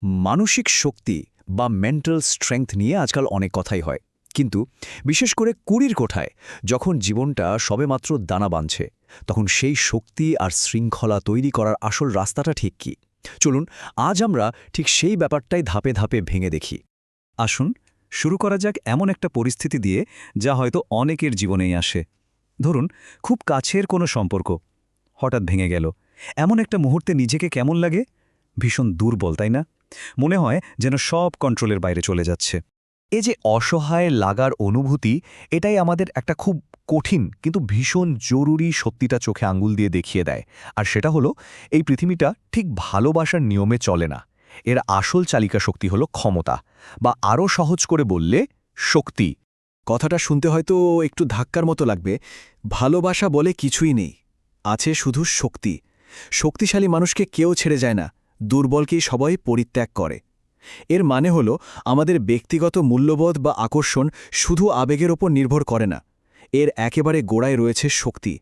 মানসিক শক্তি বা mental strength নিয়ে আজকাল অনেক কথাই হয়, কিন্তু বিশেষ করে কুড়ির কোঠায় যখন জীবনটা সবেমাত্র দানা বাঁধছে, তখন সেই শক্তি আর শৃঙ্খলা তৈরি করার আসল রাস্তাটা ঠিক কি? চলুন আজ আমরা ঠিক সেই ব্যাপারটাই ধাপে ধাপে ভেঙে দেখি। আসুন শুরু করা যাক এমন একটা পরিস্থিতি দিয়ে যা হয়তো অনেকের জীবনেই আসে। ধরুন, খুব কাছের কোনো সম্পর্ক হঠাৎ ভেঙে গেল। এমন একটা মুহূর্তে নিজেকে কেমন লাগে? ভীষণ দুর্বল, তাই না? মনে হয় যেন সব কন্ট্রোলের বাইরে চলে যাচ্ছে। এই যে অসহায় লাগার অনুভূতি, এটাই আমাদের একটা খুব কঠিন কিন্তু ভীষণ জরুরি সত্যিটা চোখে আঙ্গুল দিয়ে দেখিয়ে দেয়। আর সেটা হলো, এই পৃথিবীটা ঠিক ভালোবাসার নিয়মে চলে না। এর আসল চালিকা শক্তি হলো ক্ষমতা, বা আরও সহজ করে বললে শক্তি। কথাটা শুনতে হয়তো একটু ধাক্কার মতো লাগবে। ভালোবাসা বলে কিছুই নেই, আছে শুধু শক্তি। শক্তিশালী মানুষকে কেউ ছেড়ে যায় না, দুর্বলকেই সবাই পরিত্যাগ করে। এর মানে হলো আমাদের ব্যক্তিগত মূল্যবোধ বা আকর্ষণ শুধু আবেগের ওপর নির্ভর করে না, এর একেবারে গোড়ায় রয়েছে শক্তি।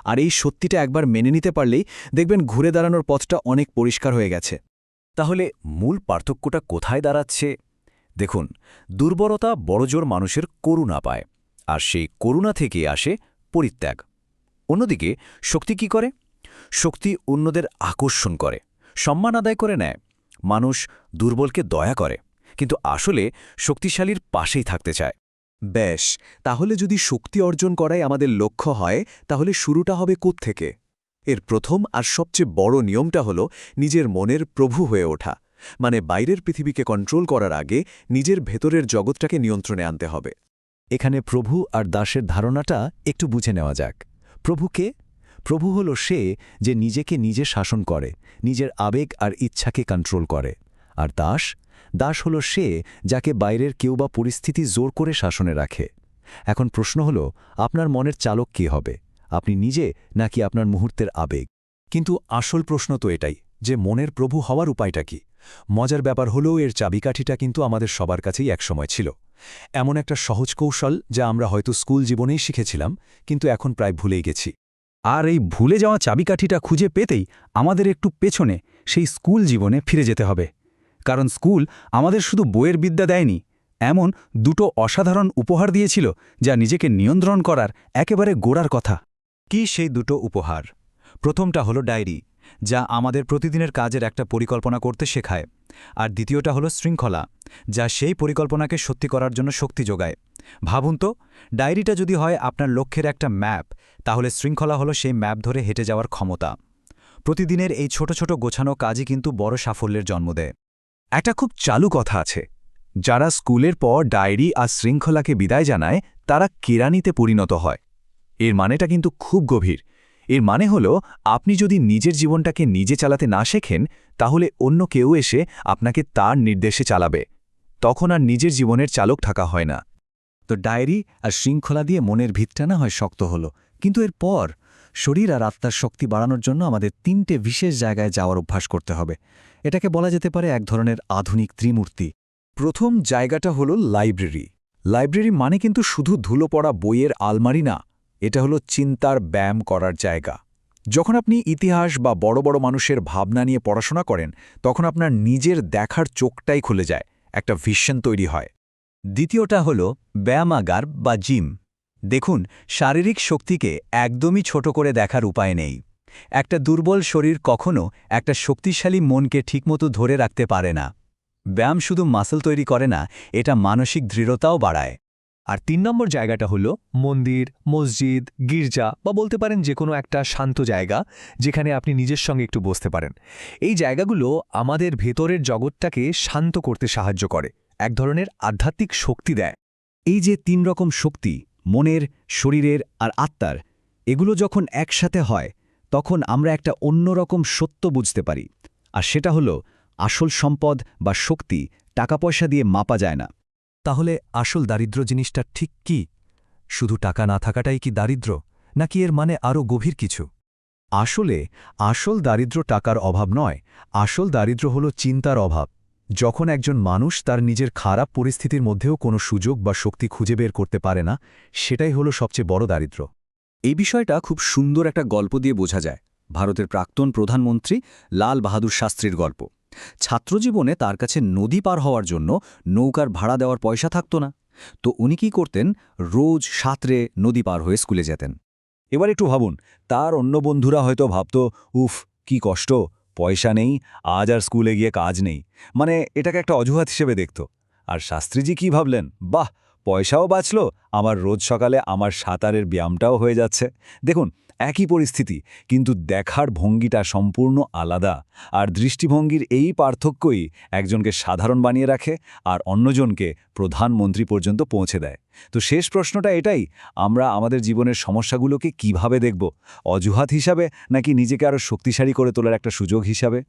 আর এই সত্যিটা একবার মেনে নিতে পারলেই দেখবেন ঘুরে দাঁড়ানোর পথটা অনেক পরিষ্কার হয়ে গেছে। তাহলে মূল পার্থক্যটা কোথায় দাঁড়াচ্ছে? দেখুন, দুর্বলতা বড়জোর মানুষের করুণা পায়, আর সেই করুণা থেকে আসে পরিত্যাগ। অন্যদিকে শক্তি কি করে? শক্তি অন্যদের আকর্ষণ করে, সম্মান আদায় করে নেয়। মানুষ দুর্বলকে দয়া করে, কিন্তু আসলে শক্তিশালীর পাশেই থাকতে চায়। বেশ, তাহলে যদি শক্তি অর্জন করাই আমাদের লক্ষ্য হয়, তাহলে শুরুটা হবে কোত্থেকে? এর প্রথম আর সবচেয়ে বড় নিয়মটা হলো নিজের মনের প্রভু হয়ে ওঠা। মানে বাইরের পৃথিবীকে কন্ট্রোল করার আগে নিজের ভেতরের জগৎটাকে নিয়ন্ত্রণে আনতে হবে। এখানে প্রভু আর দাসের ধারণাটা একটু বুঝে নেওয়া যাক। প্রভুকে? প্রভু হল সে যে নিজেকে নিজে শাসন করে, নিজের আবেগ আর ইচ্ছাকে কন্ট্রোল করে। আর দাস? দাস হল সে যাকে বাইরের কেউ বা পরিস্থিতি জোর করে শাসনে রাখে। এখন প্রশ্ন হল, আপনার মনের চালক কে হবে? আপনি নিজে, নাকি আপনার মুহূর্তের আবেগ? কিন্তু আসল প্রশ্ন তো এটাই, যে মনের প্রভু হওয়ার উপায়টা কি? মজার ব্যাপার হলেও এর চাবিকাঠিটা কিন্তু আমাদের সবার কাছেই একসময় ছিল। এমন একটা সহজ কৌশল যা আমরা হয়তো স্কুল জীবনেই শিখেছিলাম, কিন্তু এখন প্রায় ভুলেই গেছি। আর এই ভুলে যাওয়া চাবিকাঠিটা খুঁজে পেতেই আমাদের একটু পেছনে সেই স্কুল জীবনে ফিরে যেতে হবে। কারণ স্কুল আমাদের শুধু বইয়ের বিদ্যা দেয়নি, এমন দুটো অসাধারণ উপহার দিয়েছিল যা নিজেকে নিয়ন্ত্রণ করার একেবারে গোড়ার কথা। কি সেই দুটো উপহার? প্রথমটা হলো ডায়েরি, যা আমাদের প্রতিদিনের কাজের একটা পরিকল্পনা করতে শেখায়। আর দ্বিতীয়টা হলো শৃঙ্খলা, যা সেই পরিকল্পনাকে সত্যি করার জন্য শক্তি যোগায়। ভাবুন তো, ডায়েরিটা যদি হয় আপনার লক্ষ্যের একটা ম্যাপ, তাহলে শৃঙ্খলা হলো সেই ম্যাপ ধরে হেঁটে যাওয়ার ক্ষমতা। প্রতিদিনের এই ছোট ছোট গোছানো কাজই কিন্তু বড় সাফল্যের জন্ম দেয়। একটা খুব চালু কথা আছে, যারা স্কুলের পর ডায়েরি আর শৃঙ্খলাকে বিদায় জানায় তারা কেরানিতে পরিণত হয়। এর মানেটা কিন্তু খুব গভীর। এর মানে হলো, আপনি যদি নিজের জীবনটাকে নিজে চালাতে না শেখেন, তাহলে অন্য কেউ এসে আপনাকে তার নির্দেশে চালাবে। তখন আর নিজের জীবনের চালক থাকা হয় না। তো ডায়েরি আর শৃঙ্খলা দিয়ে মনের ভিতটা না হয় শক্ত হলো, কিন্তু এরপর শরীর আর আত্মার শক্তি বাড়ানোর জন্য আমাদের ৩টে বিশেষ জায়গায় যাওয়ার অভ্যাস করতে হবে। এটাকে বলা যেতে পারে এক ধরনের আধুনিক ত্রিমূর্তি। প্রথম জায়গাটা হলো লাইব্রেরি। লাইব্রেরি মানে কিন্তু শুধু ধুলো পড়া বইয়ের আলমারি না, এটা হলো চিন্তার ব্যায়াম করার জায়গা। যখন আপনি ইতিহাস বা বড় বড় মানুষের ভাবনা নিয়ে পড়াশোনা করেন, তখন আপনার নিজের দেখার চোখটাই খুলে যায়, একটা ভিশন তৈরি হয়। দ্বিতীয়টা হল ব্যায়ামাগার বা জিম। দেখুন, শারীরিক শক্তিকে একদমই ছোট করে দেখার উপায় নেই। একটা দুর্বল শরীর কখনো একটা শক্তিশালী মনকে ঠিকমতো ধরে রাখতে পারে না। ব্যায়াম শুধু মাসল তৈরি করে না, এটা মানসিক দৃঢ়তাও বাড়ায়। আর ৩ নম্বর জায়গাটা হলো মন্দির, মসজিদ, গির্জা, বা বলতে পারেন যে কোনো একটা শান্ত জায়গা, যেখানে আপনি নিজের সঙ্গে একটু বসতে পারেন। এই জায়গাগুলো আমাদের ভেতরের জগৎটাকে শান্ত করতে সাহায্য করে, এক ধরনের আধ্যাত্মিক শক্তি দেয়। এই যে ৩ রকম শক্তি, মনের, শরীরের আর আত্মার, এগুলো যখন একসাথে হয়, তখন আমরা একটা অন্যরকম সত্য বুঝতে পারি। আর সেটা হলো, আসল সম্পদ বা শক্তি টাকা পয়সা দিয়ে মাপা যায় না। তাহলে আসল দারিদ্র্য জিনিসটা ঠিক কি? শুধু টাকা না থাকাটাই কি দারিদ্র্য, নাকি এর মানে আরও গভীর কিছু? আসলে আসল দারিদ্র্য টাকার অভাব নয়, আসল দারিদ্র্য হল চিন্তার অভাব। যখন একজন মানুষ তার নিজের খারাপ পরিস্থিতির মধ্যেও কোনো সুযোগ বা শক্তি খুঁজে বের করতে পারে না, সেটাই হলো সবচেয়ে বড় দারিদ্র্য। এই বিষয়টা খুব সুন্দর একটা গল্প দিয়ে বোঝা যায়। ভারতের প্রাক্তন প্রধানমন্ত্রী লাল বাহাদুর শাস্ত্রীর গল্প। ছাত্রজীবনে তার কাছে নদী পার হওয়ার জন্য নৌকার ভাড়া দেওয়ার পয়সা থাকত না, তো উনি কি করতেন, রোজ সাঁতরে নদী পার হয়ে স্কুলে যেতেন। এবার একটু ভাবুন, তার অন্য বন্ধুরা হয়তো ভাবত, উফ কি কষ্ট, পয়সা নেই, আজ আর স্কুলে গিয়ে কাজ নেই, মানে এটাকে একটা অজুহাত হিসেবে দেখত। আর শাস্ত্রীজি কি ভাবলেন, বাহ, পয়সাও বাঁচল, আমার রোজ সকালে আমার সাঁতারের ব্যায়ামটাও হয়ে যাচ্ছে। দেখুন, একই পরিস্থিতি, কিন্তু দেখার ভঙ্গিটা সম্পূর্ণ আলাদা। আর দৃষ্টিভঙ্গির এই পার্থক্যই একজনকে সাধারণ বানিয়ে রাখে আর অন্যজনকে প্রধানমন্ত্রী পর্যন্ত পৌঁছে দেয়। তো শেষ প্রশ্নটা এটাই, আমরা আমাদের জীবনের সমস্যাগুলোকে কিভাবে দেখব, অজুহাত হিসাবে নাকি নিজেকে আরও শক্তিশালী করে তোলার একটা সুযোগ হিসাবে?